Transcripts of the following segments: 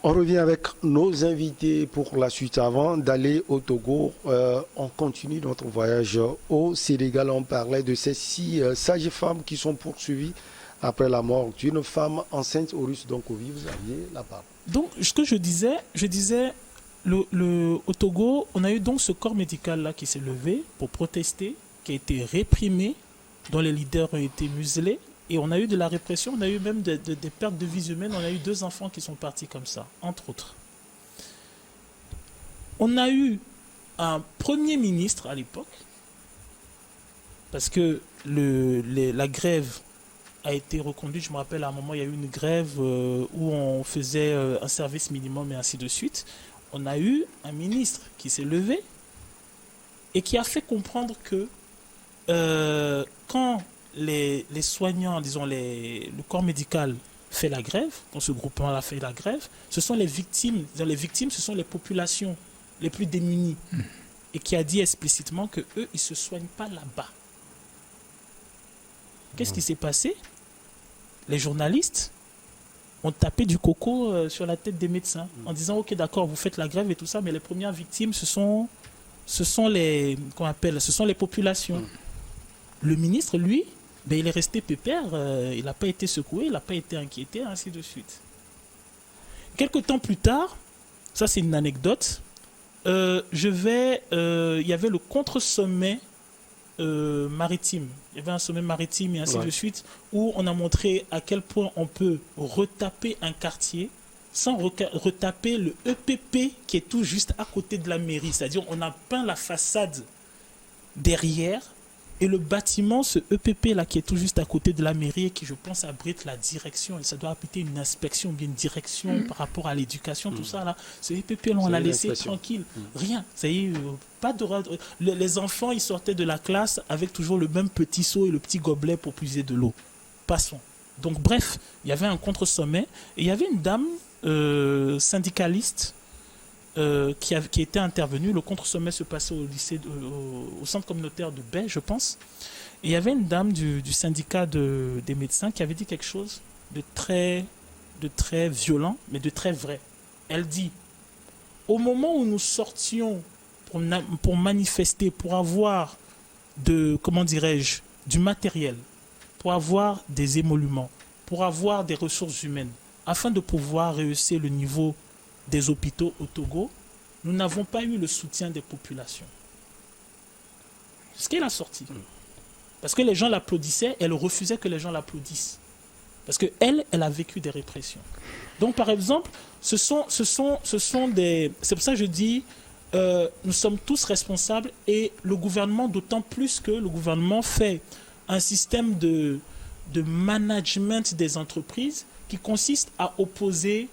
On revient avec nos invités pour la suite. Avant d'aller au Togo, on continue notre voyage au Sénégal. On parlait de ces 6 sages femmes qui sont poursuivies après la mort d'une femme enceinte au Russe. Donc, Ovi, vous aviez la parole. Donc, ce que je disais, au Togo, on a eu donc ce corps médical-là qui s'est levé pour protester, qui a été réprimé, dont les leaders ont été muselés. Et on a eu de la répression, on a eu même des pertes de vies humaines. On a eu 2 enfants qui sont partis comme ça, entre autres. On a eu un premier ministre à l'époque, parce que la grève a été reconduite. Je me rappelle, à un moment, il y a eu une grève où on faisait un service minimum et ainsi de suite. On a eu un ministre qui s'est levé et qui a fait comprendre que quand les soignants, disons le corps médical fait la grève, quand ce groupement-là fait la grève, ce sont les victimes. Les victimes, ce sont les populations les plus démunies. Et qui a dit explicitement qu'eux, ils ne se soignent pas là-bas. Qu'est-ce qui s'est passé? Les journalistes ont tapé du coco sur la tête des médecins en disant ok, d'accord, vous faites la grève et tout ça, mais les premières victimes, ce sont les populations. Le ministre, lui, il est resté pépère, il n'a pas été secoué, il n'a pas été inquiété, ainsi de suite. Quelque temps plus tard, ça c'est une anecdote, il y avait le contre-sommet maritime. Il y avait un sommet maritime et ainsi de suite, où on a montré à quel point on peut retaper un quartier sans retaper le EPP qui est tout juste à côté de la mairie. C'est-à-dire on a peint la façade derrière et le bâtiment, ce EPP là qui est tout juste à côté de la mairie et qui, je pense, abrite la direction. Et ça doit abriter une inspection, bien une direction par rapport à l'éducation, tout ça là. Ce EPP là, on l'a laissé tranquille. Rien. Ça y est, pas de... Les enfants, ils sortaient de la classe avec toujours le même petit seau et le petit gobelet pour puiser de l'eau. Passons. Donc bref, il y avait un contre-sommet et il y avait une dame syndicaliste qui était intervenue. Le contre-sommet se passait au lycée, au centre communautaire de Baie, je pense. Et il y avait une dame du syndicat des médecins qui avait dit quelque chose de très violent, mais de très vrai. Elle dit, au moment où nous sortions pour manifester, pour avoir du matériel, pour avoir des émoluments, pour avoir des ressources humaines, afin de pouvoir rehausser le niveau des hôpitaux au Togo, nous n'avons pas eu le soutien des populations. C'est ce qu'elle a sorti. Parce que les gens l'applaudissaient, elle refusait que les gens l'applaudissent. Parce qu'elle a vécu des répressions. Donc, par exemple, ce sont des... C'est pour ça que je dis, nous sommes tous responsables et le gouvernement, d'autant plus que le gouvernement fait un système de management des entreprises qui consiste à opposer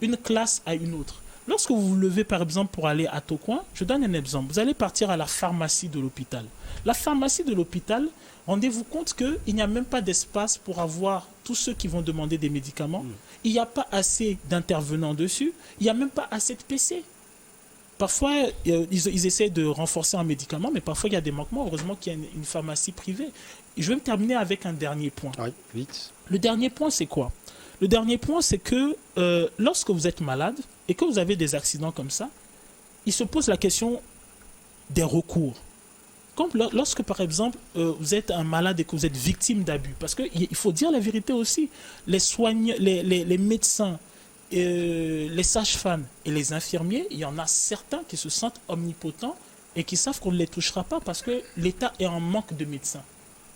une classe à une autre. Lorsque vous vous levez, par exemple, pour aller à Tocoin, je donne un exemple. Vous allez partir à la pharmacie de l'hôpital. La pharmacie de l'hôpital, rendez-vous compte qu'il n'y a même pas d'espace pour avoir tous ceux qui vont demander des médicaments. Il n'y a pas assez d'intervenants dessus. Il n'y a même pas assez de PC. Parfois, ils essaient de renforcer un médicament, mais parfois, il y a des manquements. Heureusement qu'il y a une pharmacie privée. Et je vais me terminer avec un dernier point. Oui, vite. Le dernier point, c'est quoi? Le dernier point, c'est que lorsque vous êtes malade et que vous avez des accidents comme ça, il se pose la question des recours. Comme lorsque, par exemple, vous êtes un malade et que vous êtes victime d'abus, parce qu'il faut dire la vérité aussi, les médecins, les sages-femmes et les infirmiers, il y en a certains qui se sentent omnipotents et qui savent qu'on ne les touchera pas parce que l'État est en manque de médecins.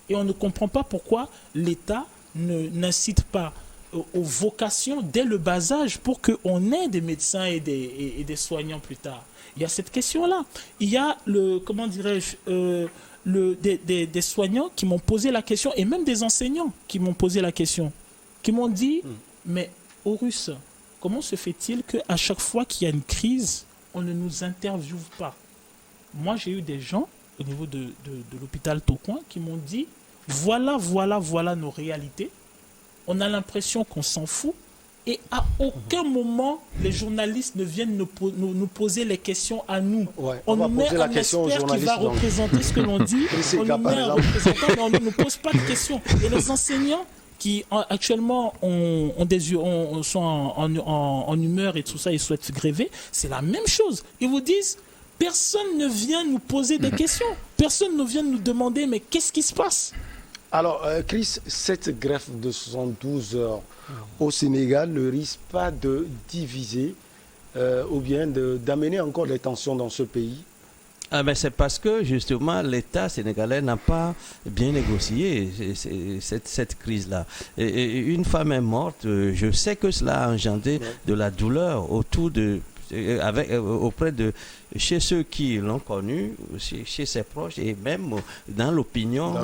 Et on ne comprend pas pourquoi l'État n'incite pas aux vocations dès le bas âge pour qu'on ait des médecins et des soignants plus tard. Il y a cette question-là. Il y a des soignants qui m'ont posé la question, et même des enseignants qui m'ont posé la question, qui m'ont dit, mais Horus, comment se fait-il qu'à chaque fois qu'il y a une crise, on ne nous interviewe pas? Moi, j'ai eu des gens au niveau de l'hôpital Tocoin qui m'ont dit, voilà nos réalités. On a l'impression qu'on s'en fout et à aucun moment les journalistes ne viennent nous poser les questions à nous. Ouais, on nous met un expert qui va représenter ce que l'on dit, on nous met un représentant mais on ne nous pose pas de questions. Et les enseignants qui actuellement sont en humeur et tout ça, ils souhaitent gréver, c'est la même chose. Ils vous disent, personne ne vient nous poser des questions. Personne ne vient nous demander, mais qu'est-ce qui se passe? Alors, Chris, cette greffe de 72 heures au Sénégal ne risque pas de diviser ou bien d'amener encore des tensions dans ce pays? C'est parce que justement l'État sénégalais n'a pas bien négocié cette crise-là. Et une femme est morte, je sais que cela a engendré de la douleur auprès de chez ceux qui l'ont connu, chez ses proches et même dans l'opinion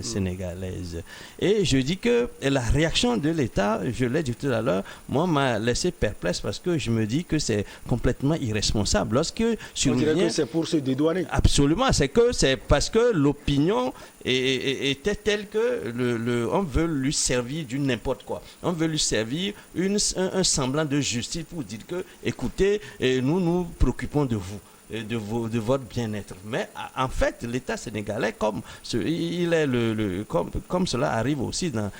sénégalaise. Et je dis que la réaction de l'État, je l'ai dit tout à l'heure, moi m'a laissé perplexe parce que je me dis que c'est complètement irresponsable. Lorsque on dirait que c'est pour se dédouaner. Absolument, c'est parce que l'opinion était telle que on veut lui servir du n'importe quoi. On veut lui servir un semblant de justice pour dire que, écoutez, nous nous préoccupons de vous. De votre bien-être. Mais en fait, l'État sénégalais, comme cela arrive aussi dans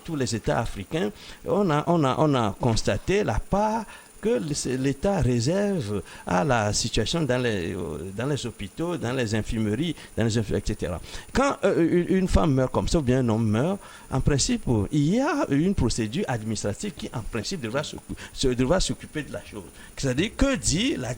tous les États africains, on a constaté la part que l'État réserve à la situation dans les hôpitaux, dans les infirmeries, etc. Quand une femme meurt comme ça, ou bien un homme meurt, en principe, il y a une procédure administrative qui, en principe, devra s'occuper de la chose. C'est-à-dire, qu'en dit la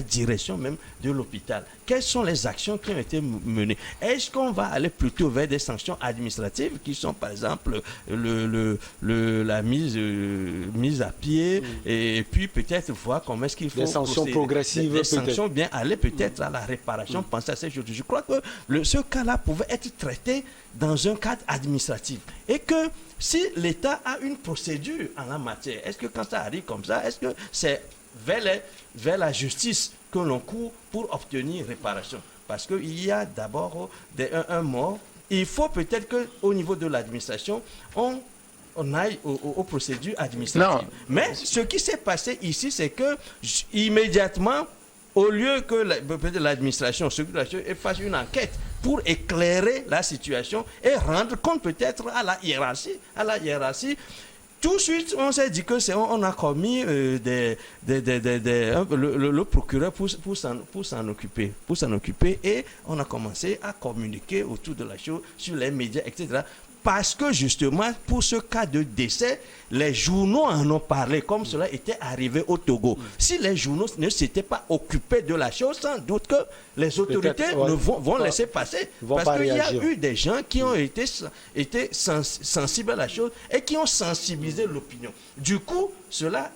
direction même de l'hôpital? Quelles sont les actions qui ont été menées? Est-ce qu'on va aller plutôt vers des sanctions administratives qui sont, par exemple, la mise à pied, et puis peut-être voir comment est-ce qu'il faut... Des sanctions progressives, des sanctions, bien aller peut-être à la réparation, penser à ces choses. Je crois que ce cas-là pouvait être traité dans un cadre administratif. Et que si l'État a une procédure en la matière, est-ce que quand ça arrive comme ça, est-ce que c'est vers la justice que l'on court pour obtenir réparation? Parce qu'il y a d'abord un mort. Il faut peut-être qu'au niveau de l'administration, on aille aux procédures administratives. Non. Mais ce qui s'est passé ici, c'est que immédiatement, au lieu que l'administration fasse une enquête pour éclairer la situation et rendre compte peut-être à la hiérarchie, tout de suite, on s'est dit que on a commis le procureur pour s'en occuper et on a commencé à communiquer autour de la chose sur les médias, etc. Parce que justement, pour ce cas de décès, les journaux en ont parlé, comme cela était arrivé au Togo. Si les journaux ne s'étaient pas occupés de la chose, sans doute que les autorités vont laisser passer. Parce qu'il y a eu des gens qui ont été sensibles à la chose et qui ont sensibilisé l'opinion. Du coup, cela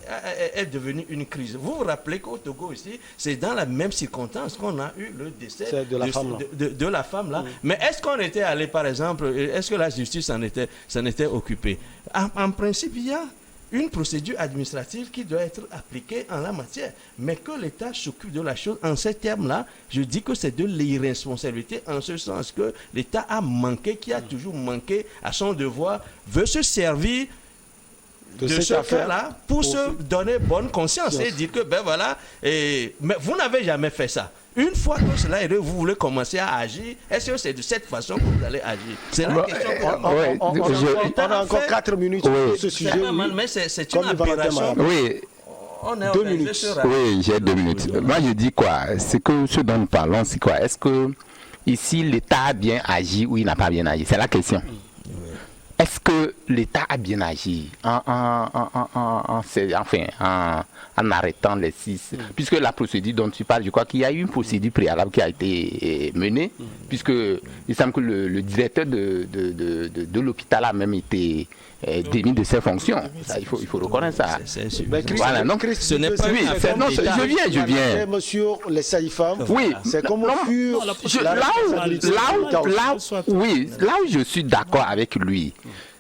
est devenu une crise. Vous vous rappelez qu'au Togo ici, c'est dans la même circonstance qu'on a eu le décès de la femme là. Mais est-ce qu'on était allé, par exemple, est-ce que la justice s'en était occupée? En principe, il y a une procédure administrative qui doit être appliquée en la matière. Mais que l'État s'occupe de la chose en ces termes-là, je dis que c'est de l'irresponsabilité en ce sens que l'État a manqué, qui a toujours manqué à son devoir, veut se servir de ce fait-là pour se donner bonne conscience et dire que mais vous n'avez jamais fait ça. Une fois que cela est, vous voulez commencer à agir, est-ce que c'est de cette façon que vous allez agir? C'est la question on a encore 4 minutes sur ce sujet. Mais c'est une aberration. Oui. 2 minutes. Oui, j'ai 2 minutes. Moi, je dis quoi? Ce dont nous parlons, c'est quoi? Est-ce que ici, l'État a bien agi ou il n'a pas bien agi? C'est la question. Est-ce que l'État a bien agi en arrêtant les 6? Puisque la procédure dont tu parles, je crois qu'il y a eu une procédure préalable qui a été menée, puisque il semble que le directeur de l'hôpital a même été démis de ses fonctions. Ça, il faut reconnaître ça. Voilà, donc ce n'est pas je viens. Sur les sages-femmes, c'est comment là où je suis d'accord avec lui.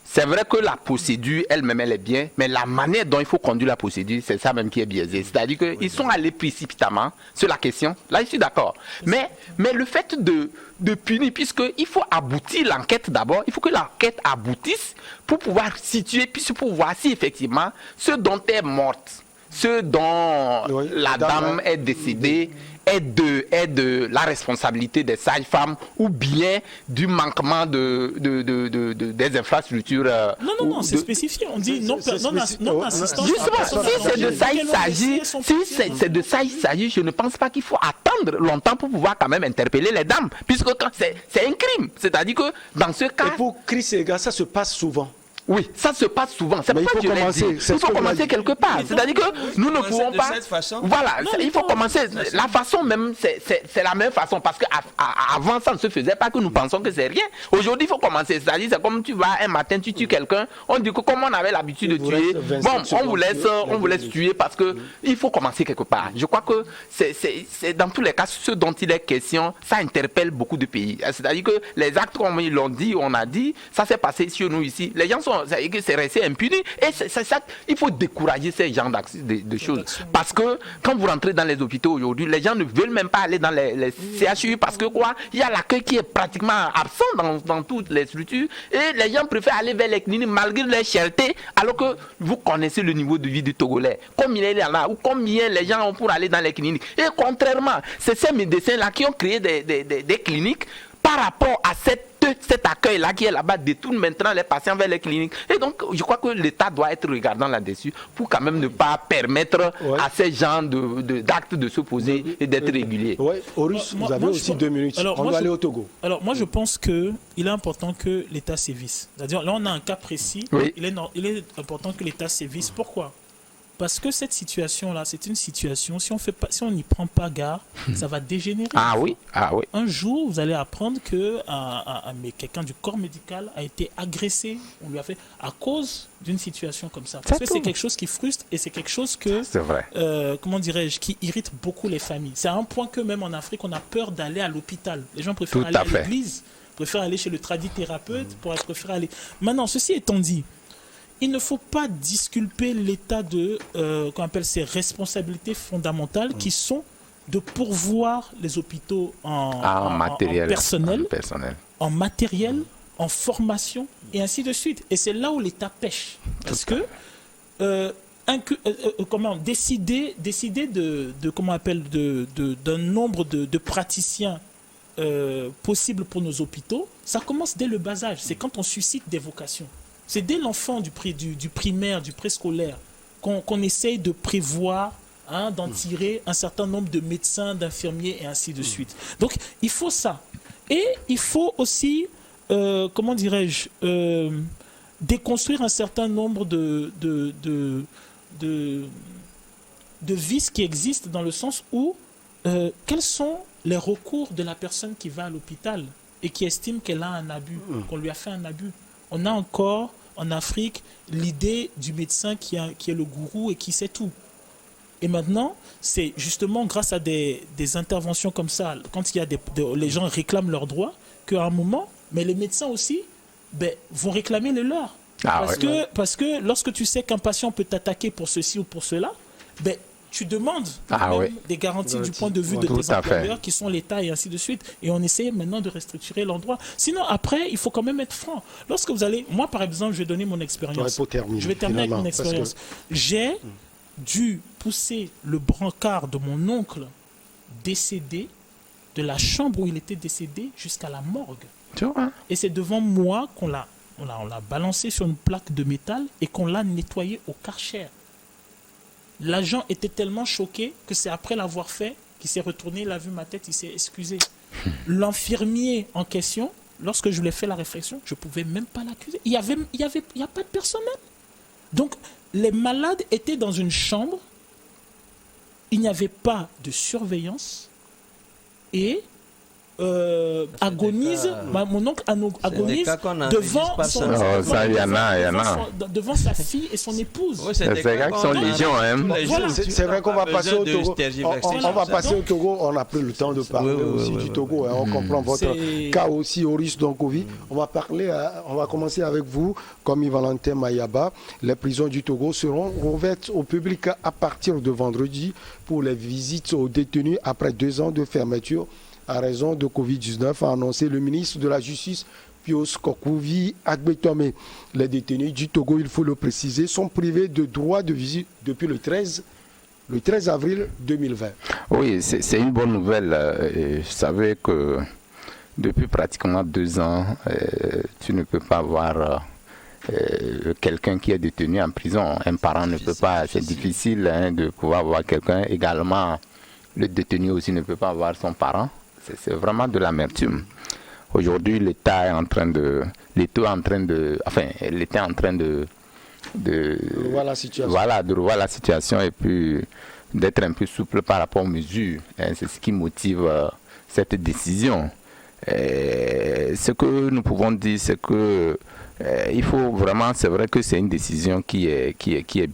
C'est vrai que la procédure elle-même, elle est bien, mais la manière dont il faut conduire la procédure, c'est ça même qui est biaisé. C'est-à-dire qu'ils sont allés précipitamment sur la question. Là, je suis d'accord. Mais le fait de punir, puisqu'il faut aboutir l'enquête d'abord, il faut que l'enquête aboutisse pour pouvoir situer, puis pour voir si effectivement ce dont est morte, ce dont Oui, la dame est décédée est de la responsabilité des sages-femmes ou bien du manquement des infrastructures. Non, c'est spécifié. On dit non-assistance. Justement, si c'est de ça il s'agit, c'est de ça il s'agit, je ne pense pas qu'il faut attendre longtemps pour pouvoir quand même interpeller les dames, puisque quand c'est un crime. C'est-à-dire que dans ce cas... Et pour Chris et gars, ça se passe souvent. Oui, ça se passe souvent. C'est pourquoi je l'ai dit. Il faut commencer quelque part. C'est-à-dire que nous ne pouvons pas... Voilà, il faut commencer. La façon même, c'est la même façon. Parce qu'avant, ça ne se faisait pas que nous pensons que c'est rien. Aujourd'hui, il faut commencer. C'est-à-dire, c'est comme tu vas un matin, tu tues quelqu'un. On dit que comme on avait l'habitude de tuer, bon, on vous laisse tuer parce que il faut commencer quelque part. Je crois que c'est dans tous les cas, ce dont il est question, ça interpelle beaucoup de pays. C'est-à-dire que les actes, comme ils l'ont dit, on a dit, ça s'est passé chez nous ici. Les gens c'est resté impuni et c'est ça, il faut décourager ces genres de choses parce que quand vous rentrez dans les hôpitaux aujourd'hui, les gens ne veulent même pas aller dans les CHU parce que quoi, il y a l'accueil qui est pratiquement absent dans toutes les structures et les gens préfèrent aller vers les cliniques malgré leur cherté, alors que vous connaissez le niveau de vie du Togolais, combien il y en a ou combien les gens ont pour aller dans les cliniques. Et contrairement, c'est ces médecins là qui ont créé des cliniques par rapport à cet accueil-là qui est là-bas détourne maintenant les patients vers les cliniques. Et donc, je crois que l'État doit être regardant là-dessus pour quand même ne pas permettre à ces gens d'actes de se poser et d'être réguliers. Oui, Horus, vous avez aussi 2 minutes. On doit aller au Togo. Alors, moi, je pense qu'il est important que l'État sévisse. C'est-à-dire, là, on a un cas précis. Oui. Il est important que l'État sévisse. Pourquoi ? Parce que cette situation-là, c'est une situation, si on n'y prend pas garde, ça va dégénérer. Ah oui. Un jour, vous allez apprendre que quelqu'un du corps médical a été agressé, on lui a fait, à cause d'une situation comme ça. Parce que c'est quelque chose qui frustre et c'est quelque chose que, c'est vrai. comment dirais-je, qui irrite beaucoup les familles. C'est à un point que même en Afrique, on a peur d'aller à l'hôpital. Les gens préfèrent aller à l'église, préfèrent aller chez le tradithérapeute, préfèrent aller... Maintenant, ceci étant dit, il ne faut pas disculper l'État de qu'on appelle ses responsabilités fondamentales qui sont de pourvoir les hôpitaux en matériel, personnel, en matériel, en formation et ainsi de suite. Et c'est là où l'État pêche. Parce que décider de comment on appelle d'un nombre de praticiens possibles pour nos hôpitaux, ça commence dès le bas âge. C'est quand on suscite des vocations. C'est dès l'enfant du primaire, du préscolaire, qu'on essaye de prévoir, d'en tirer un certain nombre de médecins, d'infirmiers et ainsi de suite. Donc, il faut ça. Et il faut aussi, comment dirais-je, déconstruire un certain nombre de vices qui existent dans le sens où quels sont les recours de la personne qui va à l'hôpital et qui estime qu'elle a un abus, qu'on lui a fait un abus. On a encore en Afrique l'idée du médecin qui est le gourou et qui sait tout. Et maintenant, c'est justement grâce à des interventions comme ça, quand il y a les gens réclament leurs droits, qu'à un moment, mais les médecins aussi vont réclamer les leurs. Parce que lorsque tu sais qu'un patient peut t'attaquer pour ceci ou pour cela, tu demandes des garanties du point de vue de tes employeurs qui sont l'État et ainsi de suite. Et on essaie maintenant de restructurer leurs droits. Sinon, après, il faut quand même être franc. Lorsque vous allez... Moi, par exemple, je vais donner mon expérience. Je vais terminer avec mon expérience. J'ai dû pousser le brancard de mon oncle décédé, de la chambre où il était décédé, jusqu'à la morgue. Tu vois? Et c'est devant moi qu'on l'a balancé sur une plaque de métal et qu'on l'a nettoyé au Karcher. L'agent était tellement choqué que c'est après l'avoir fait qu'il s'est retourné, il a vu ma tête, il s'est excusé. L'infirmier en question, lorsque je lui ai fait la réflexion, je ne pouvais même pas l'accuser. Il y a pas de personnel. Donc, les malades étaient dans une chambre, il n'y avait pas de surveillance et agonise, mon oncle agonise devant sa fille et son épouse. C'est des gars qui sont légion. C'est vrai qu'on va passer au Togo. On va passer au Togo. On a pris le temps de parler aussi du Togo. On comprend votre cas aussi, Horus Donkovi. On va commencer avec vous, comme Yves-Valentin Mayaba. Les prisons du Togo seront ouvertes au public à partir de vendredi pour les visites aux détenus après 2 ans de fermeture à raison de Covid-19, a annoncé le ministre de la Justice, Pius Kokuvi Agbetome. Les détenus du Togo, il faut le préciser, sont privés de droit de visite depuis le 13 le 13 avril 2020. Oui, c'est une bonne nouvelle. Je savais que depuis pratiquement 2 ans, tu ne peux pas voir quelqu'un qui est détenu en prison. Un parent ne peut pas, c'est difficile de pouvoir voir quelqu'un. Également, le détenu aussi ne peut pas voir son parent. C'est vraiment de l'amertume. Aujourd'hui, l'État est en train de revoir la situation. Voilà, de revoir la situation et puis d'être un peu souple par rapport aux mesures. C'est ce qui motive cette décision. Ce que nous pouvons dire, c'est que il faut vraiment, c'est vrai que c'est une décision qui est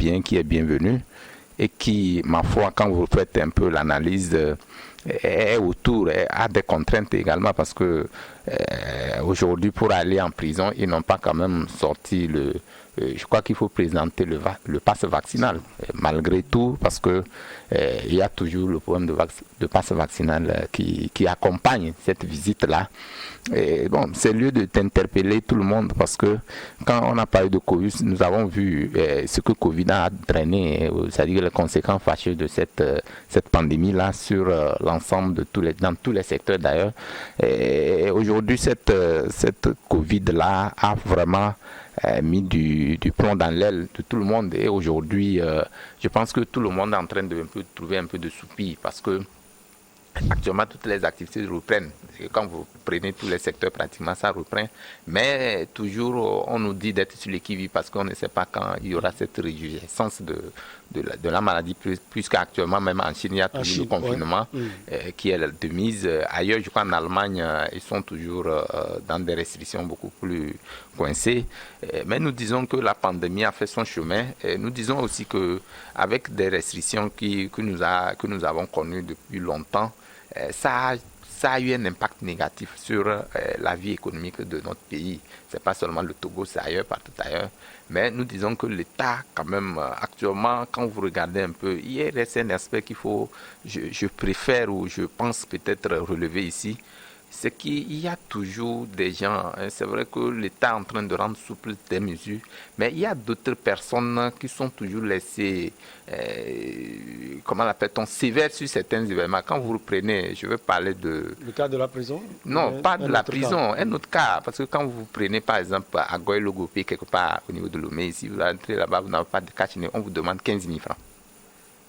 bienvenue et qui, ma foi, quand vous faites un peu l'analyse, est autour, a des contraintes également parce que aujourd'hui, pour aller en prison, ils n'ont pas quand même sorti je crois qu'il faut présenter le passe vaccinal, malgré tout, parce que il y a toujours le problème de passe vaccinal qui accompagne cette visite-là. Et bon, c'est lieu de t'interpeller tout le monde, parce que quand on a parlé de Covid, nous avons vu ce que Covid a drainé, c'est-à-dire les conséquences fâcheuses de cette pandémie-là sur l'ensemble dans tous les secteurs d'ailleurs. Et aujourd'hui, cette Covid-là a vraiment mis du plomb dans l'aile de tout le monde. Et aujourd'hui, je pense que tout le monde est en train de trouver un peu de soupir, parce que actuellement, toutes les activités reprennent. Et quand vous prenez tous les secteurs, pratiquement, ça reprend. Mais toujours, on nous dit d'être sur qui-vive parce qu'on ne sait pas quand il y aura cette réjouissance de la maladie, puisqu'actuellement, même en Chine, il y a toujours le confinement qui est de mise. Ailleurs, je crois en Allemagne, ils sont toujours dans des restrictions beaucoup plus coincées. Mais nous disons que la pandémie a fait son chemin. Et nous disons aussi qu'avec des restrictions que nous avons connues depuis longtemps, ça a eu un impact négatif sur la vie économique de notre pays. Ce n'est pas seulement le Togo, c'est ailleurs, partout ailleurs. Mais nous disons que l'État, quand même, actuellement, quand vous regardez un peu, il reste un aspect je préfère ou je pense peut-être relever ici, c'est qu'il y a toujours des gens, c'est vrai que l'État est en train de rendre souple des mesures, mais il y a d'autres personnes qui sont toujours laissées, comment l'appelle-t-on, sévères sur certains événements. Quand vous reprenez, je vais parler de... Le cas de la prison? Non, pas de la prison, un autre cas, parce que quand vous prenez par exemple à Goy-Logopé, quelque part au niveau de Lomé, si vous entrez là-bas, vous n'avez pas de cache-nez, on vous demande 15 000 francs.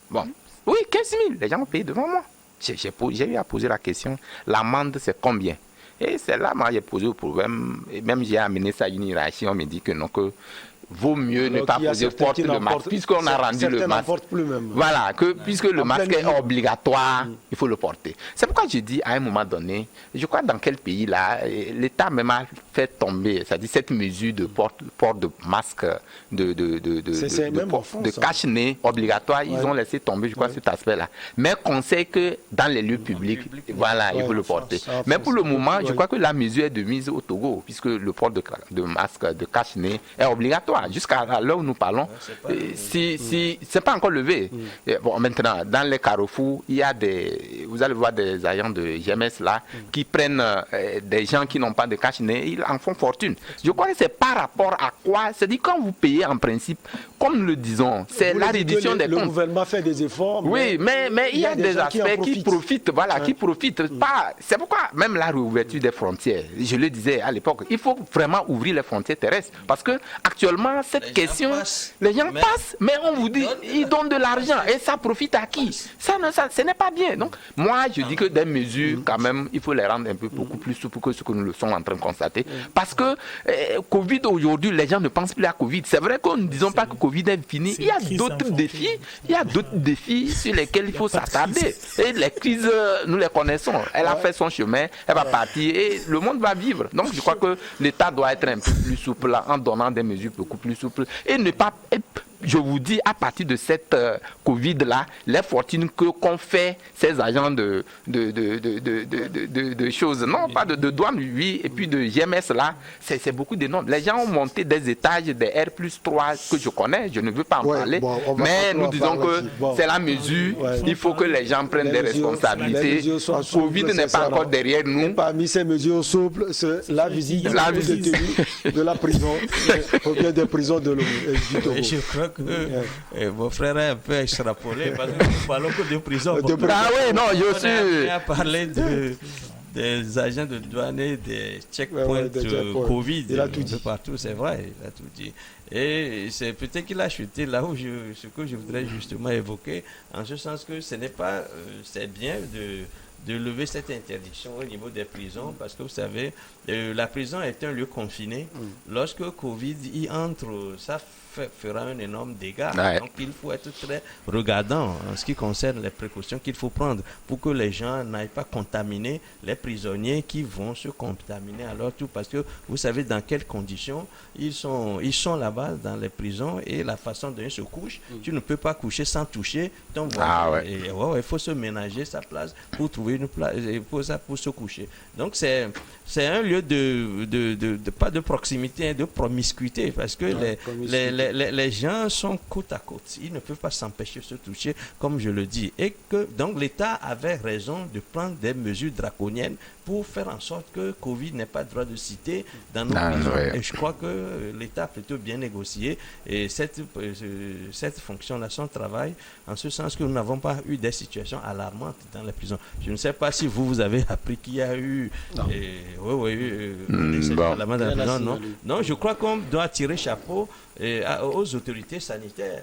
Bon, oui, 15 000, les gens ont payé devant moi. J'ai eu à poser la question, l'amende c'est combien? Et c'est là que j'ai posé le problème, et même j'ai amené ça à une hiérarchie, on me dit que non, que vaut mieux ne pas poser porte le masque, puisqu'on a rendu le masque. Plus même. Voilà, puisque le masque est obligatoire, il faut le porter. C'est pourquoi je dis à un moment donné, je crois dans quel pays là, l'État même a fait tomber, c'est-à-dire cette mesure de port de masque, de cache-nez obligatoire, ils ont laissé tomber, je crois, cet aspect-là. Mais conseil que dans les lieux publics, voilà, il faut le porter. Mais pour le moment, je crois que la mesure est de mise au Togo, puisque le port de masque, de cache-nez est obligatoire. Jusqu'à l'heure où nous parlons, c'est pas encore levé. Bon, maintenant, dans les carrefours, il y a vous allez voir des agents de GMS là qui prennent des gens qui n'ont pas de cache-nez, ils en font fortune. Je crois que c'est par rapport à quoi, c'est-à-dire quand vous payez en principe, comme nous le disons, c'est la réduction des comptes. Le gouvernement fait des efforts. Oui, mais il y a des aspects qui profitent, voilà, qui profitent pas. C'est pourquoi même la réouverture des frontières, je le disais à l'époque, il faut vraiment ouvrir les frontières terrestres, parce que actuellement cette question, les gens passent, mais on vous dit, ils donnent de l'argent et ça profite à qui? Ce n'est pas bien. Donc, moi, je dis que des mesures, quand même, il faut les rendre un peu beaucoup plus souples que ce que nous le sommes en train de constater. Parce que Covid, aujourd'hui, les gens ne pensent plus à Covid. C'est vrai que nous ne disons pas que Covid est fini. Il y a d'autres défis. Il y a d'autres défis sur lesquels il faut s'attarder. Et les crises, nous les connaissons. Elle a fait son chemin, elle va partir et le monde va vivre. Donc, je crois que l'État doit être un peu plus souple en donnant des mesures beaucoup plus souples et ne pas... Je vous dis, à partir de cette Covid-là, les fortunes qu'ont fait ces agents de choses, non, pas de douane, oui, et puis de GMS là, c'est beaucoup d'énormes. Les gens ont monté des étages, des R+3 que je connais, je ne veux pas en parler, mais nous disons que c'est la mesure, il faut que les gens prennent des responsabilités. Covid n'est pas encore derrière nous. Et parmi ces mesures souples, c'est la visite de la prison, ou bien des prisons de l'eau. Je crois que mon frère a un peu extrapolé parce que nous parlons que de prison. Ah oui, non, je suis... On a parlé des agents de douane et des checkpoints Covid. Il a tout dit. Partout, c'est vrai, il a tout dit. Et c'est peut-être qu'il a chuté là où ce que je voudrais justement évoquer, en ce sens que ce n'est pas, c'est bien de lever cette interdiction au niveau des prisons, parce que vous savez, la prison est un lieu confiné. Lorsque Covid y entre, ça fera un énorme dégât. Ouais. Donc il faut être très regardant en ce qui concerne les précautions qu'il faut prendre pour que les gens n'aillent pas contaminer les prisonniers qui vont se contaminer à leur tour, parce que vous savez dans quelles conditions ils sont là-bas dans les prisons, et la façon dont ils se couchent, tu ne peux pas coucher sans toucher ton voisin. Ah ouais. Et il faut se ménager sa place pour trouver une place pour se coucher. Donc c'est un lieu pas de proximité, de promiscuité, parce que les gens sont côte à côte. Ils ne peuvent pas s'empêcher de se toucher, comme je le dis. Et que donc l'État avait raison de prendre des mesures draconiennes pour faire en sorte que Covid n'ait pas droit de citer dans nos prisons. Ouais. Et je crois que l'État a plutôt bien négocié et cette fonction-là, son travail, en ce sens que nous n'avons pas eu des situations alarmantes dans les prisons. Je ne sais pas si vous avez appris qu'il y a eu non, je crois qu'on doit tirer chapeau aux autorités sanitaires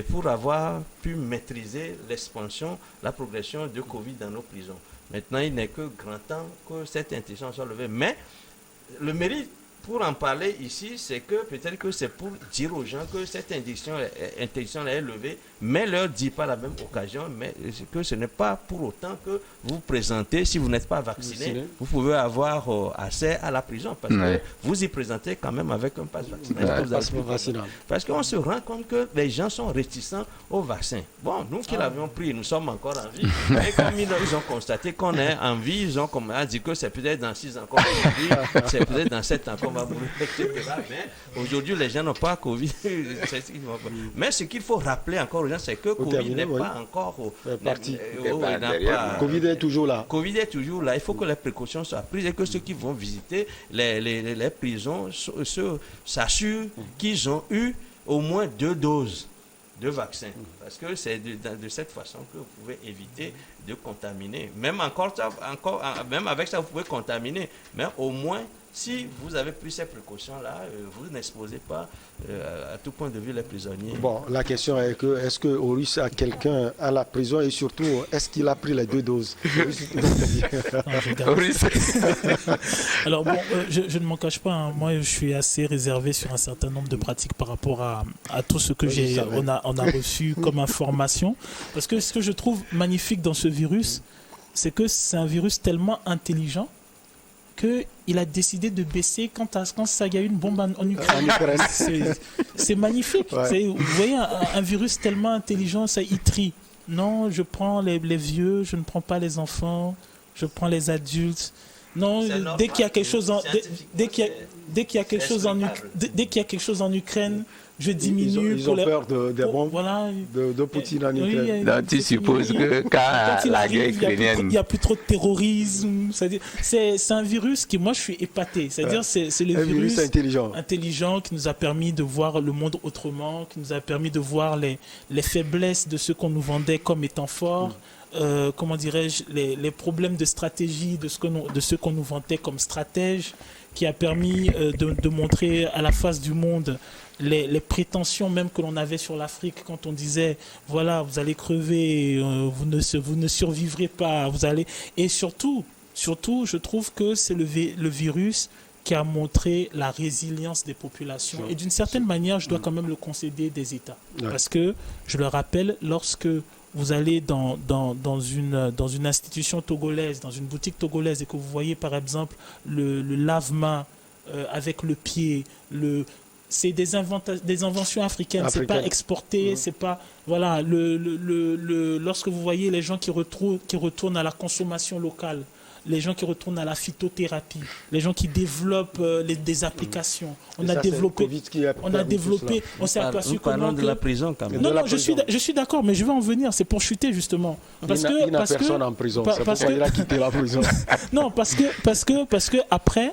pour avoir pu maîtriser l'expansion, la progression de Covid dans nos prisons. Maintenant, il n'est que grand temps que cette interdiction soit levée. Mais le mérite pour en parler ici, c'est que peut-être que c'est pour dire aux gens que cette interdiction est levée, mais leur dit par la même occasion, mais que ce n'est pas pour autant que vous présentez, si vous n'êtes pas vacciné, vous pouvez avoir accès à la prison, parce que vous y présentez quand même avec un passe vaccinal. Parce qu'on se rend compte que les gens sont réticents au vaccin. Bon, nous qui l'avions pris, nous sommes encore en vie, et comme ils ont constaté qu'on est en vie, ils ont dit que c'est peut-être dans 6 ans qu'on va mourir, c'est peut-être dans 7 ans qu'on va mourir, etc. Mais aujourd'hui, les gens n'ont pas Covid. Mais ce qu'il faut rappeler encore aux gens, c'est que Covid n'est pas encore parti. Covid est toujours là. Covid est toujours là. Il faut que les précautions soient prises et que ceux qui vont visiter les prisons s'assurent qu'ils ont eu au moins 2 doses de vaccin. Parce que c'est de cette façon que vous pouvez éviter de contaminer. Même même avec ça, vous pouvez contaminer. Mais au moins, si vous avez pris ces précautions-là, vous n'exposez pas à tout point de vue les prisonniers. Bon, la question est que est-ce que Horus a quelqu'un à la prison et surtout, est-ce qu'il a pris les 2 doses? Alors bon, je ne m'en cache pas, hein. Moi je suis assez réservé sur un certain nombre de pratiques par rapport à tout ce que on a reçu comme information. Parce que ce que je trouve magnifique dans ce virus, c'est que c'est un virus tellement intelligent qu'il a décidé de baisser quand il y a eu une bombe en Ukraine. C'est magnifique. Ouais. Vous voyez, un virus tellement intelligent, ça il trie. Non, je prends les vieux, je ne prends pas les enfants, je prends les adultes. Non, dès qu'il y a quelque chose dès qu'il y a quelque chose en Ukraine, je diminue. Ils ont peur des bombes de Poutine en Ukraine. Donc tu supposes que quand la guerre ukrainienne... Il n'y a plus trop de terrorisme. C'est un virus qui, moi, je suis épaté. C'est-à-dire, c'est le virus intelligent qui nous a permis de voir le monde autrement, qui nous a permis de voir les faiblesses de ce qu'on nous vendait comme étant forts. Comment dirais-je, les problèmes de stratégie de ce qu'on nous vantait comme stratège, qui a permis de montrer à la face du monde les prétentions même que l'on avait sur l'Afrique quand on disait voilà, vous allez crever, vous ne survivrez pas, vous allez... Et surtout, je trouve que c'est le virus qui a montré la résilience des populations. Et d'une certaine manière, je dois quand même le concéder des États. Parce que, je le rappelle, lorsque vous allez dans une institution togolaise, dans une boutique togolaise, et que vous voyez par exemple le lave-main avec le pied, c'est des inventions africaines, c'est pas exporté, c'est pas... Voilà, lorsque vous voyez les gens qui retournent à la consommation locale, les gens qui retournent à la phytothérapie, les gens qui développent des applications. On a développé, on s'est aperçu comment de la prison quand même. Non, je suis d'accord, mais je vais en venir, c'est pour chuter justement. Il n'a personne en prison, c'est pourquoi il a quitté la prison. Non, parce que après,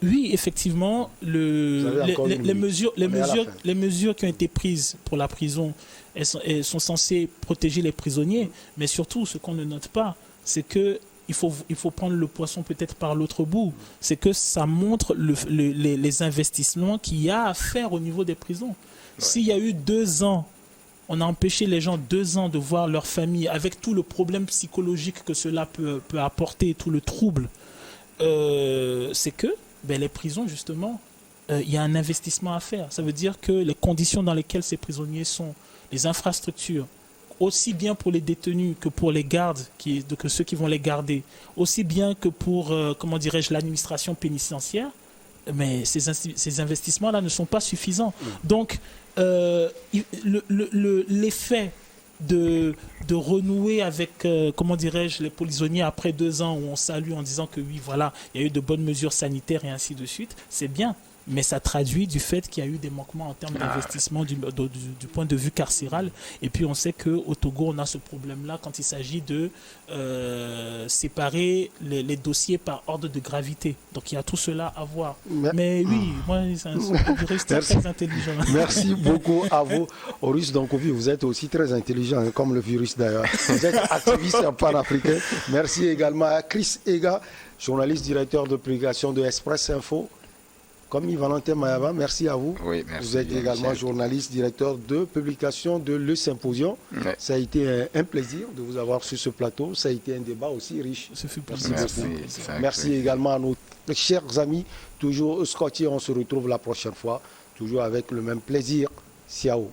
Oui, effectivement, Vous avez encore une minute. On est à la fin. les mesures qui ont été prises pour la prison, elles sont censées protéger les prisonniers, mais surtout, ce qu'on ne note pas, c'est que il faut prendre le poisson peut-être par l'autre bout. C'est que ça montre les investissements qu'il y a à faire au niveau des prisons. S'il y a eu 2 ans, on a empêché les gens 2 ans de voir leur famille, avec tout le problème psychologique que cela peut apporter, tout le trouble, c'est que les prisons, justement, il y a un investissement à faire. Ça veut dire que les conditions dans lesquelles ces prisonniers sont, les infrastructures, aussi bien pour les détenus que pour les gardes, que ceux qui vont les garder, aussi bien que pour, comment dirais-je, l'administration pénitentiaire, mais ces investissements-là ne sont pas suffisants. Donc, l'effet de renouer avec, comment dirais-je, les prisonniers après 2 ans où on salue en disant que oui, voilà, il y a eu de bonnes mesures sanitaires et ainsi de suite, c'est bien. Mais ça traduit du fait qu'il y a eu des manquements en termes d'investissement du point de vue carcéral. Et puis on sait qu'au Togo, on a ce problème-là quand il s'agit de séparer les dossiers par ordre de gravité. Donc il y a tout cela à voir. Mais oui, moi, c'est un virus très intelligent. Merci beaucoup à vous. Horus Dankovi, vous êtes aussi très intelligent, comme le virus d'ailleurs. Vous êtes activiste panafricain. Merci également à Chris Ega, journaliste directeur de publication de Express Info. Comme Valentin Mayaba, merci à vous. Oui, merci. Vous êtes bien, également Michel. journaliste, directeur de publication de Le Symposium. Ouais. Ça a été un plaisir de vous avoir sur ce plateau. Ça a été un débat aussi riche. Ce fut Merci possible. beaucoup. C'est Merci également à nos chers amis. Toujours Scotty, on se retrouve la prochaine fois. Toujours avec le même plaisir. Ciao.